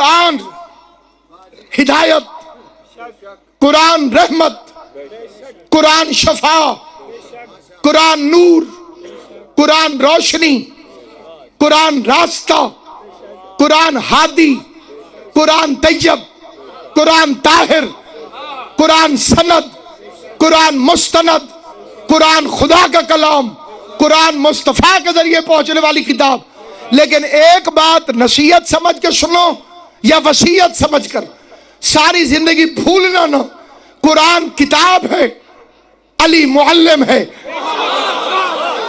قرآن ہدایت، قرآن رحمت، قرآن شفا، قرآن نور، قرآن روشنی، قرآن راستہ، قرآن ہادی، قرآن طیب، قرآن طاہر، قرآن سند، قرآن مستند، قرآن خدا کا کلام، قرآن مصطفیٰ کے ذریعے پہنچنے والی کتاب۔ لیکن ایک بات نصیحت سمجھ کے سنو یا وصیت سمجھ کر، ساری زندگی بھولنا نہ، قرآن کتاب ہے، علی معلم ہے۔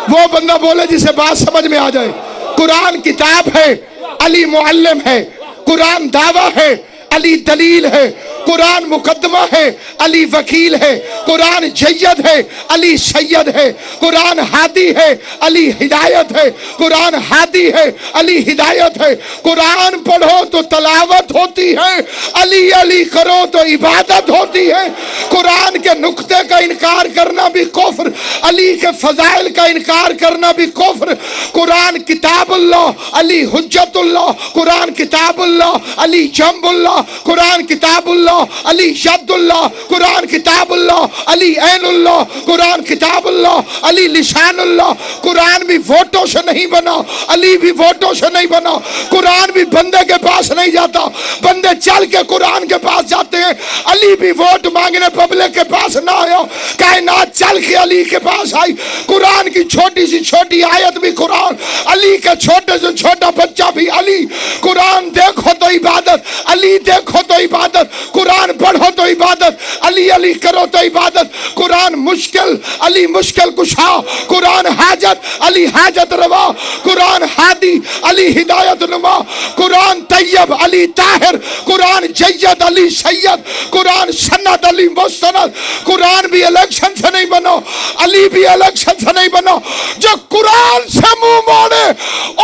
وہ بندہ بولے جسے بات سمجھ میں آ جائے۔ قرآن کتاب ہے، علی معلم ہے۔ قرآن دعویٰ ہے، علی دلیل ہے۔ قرآن مقدمہ ہے، علی وکیل ہے۔ قرآن جید ہے، علی سید ہے۔ قرآن ہادی ہے، علی ہدایت ہے۔ قرآن ہادی ہے، علی ہدایت ہے۔ قرآن پڑھو تو تلاوت ہوتی ہے، علی علی کرو تو عبادت ہوتی ہے۔ قرآن کے نقطے کا انکار کرنا بھی کفر، علی کے فضائل کا انکار کرنا بھی کفر۔ قرآن کتاب اللہ، علی حجت اللہ۔ قرآن کتاب اللہ، علی جنب اللہ۔ قرآن کتاب اللہ، علی ید اللہ۔ قرآن کتاب اللہ، علی عین اللہ۔ قرآن کتاب اللہ، علی لسان اللہ۔ قرآن بھی ووٹوں سے نہیں بنا، علی بھی ووٹوں سے نہیں بنا۔ قرآن بھی بندے کے پاس نہیں جاتا، بندے چل کے قرآن کے پاس جاتے ہیں۔ علی بھی ووٹ مانگنے پبلک کے پاس نہ آیا، کائنات چل کے علی کے پاس آئی۔ قرآن کی چھوٹی سی چھوٹی آیت بھی قرآن، علی کا چھوٹے سے چھوٹا بچہ بھی علی۔ قرآن دیکھو تو عبادت، علی دیکھو تو عبادت۔ قرآن پڑھو تو عبادت، علی علی کرو تو عبادت۔ قرآن مشکل، علی مشکل کشا۔ قرآن حاجت، علی حاجت روا۔ قرآن ہادی، علی ہدایت نما۔ قرآن طیب، علی طاہر۔ قرآن جید، علی سید۔ قرآن سند، علی مستند۔ قرآن بھی الیکشن سے نہیں بنا، علی بھی الیکشن سے نہیں بنا۔ جو قرآن سے منہ موڑے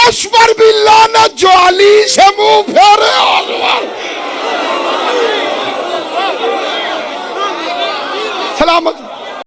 اس پر بھی لعنت، جو علی سے منہ پھیرے سلامت۔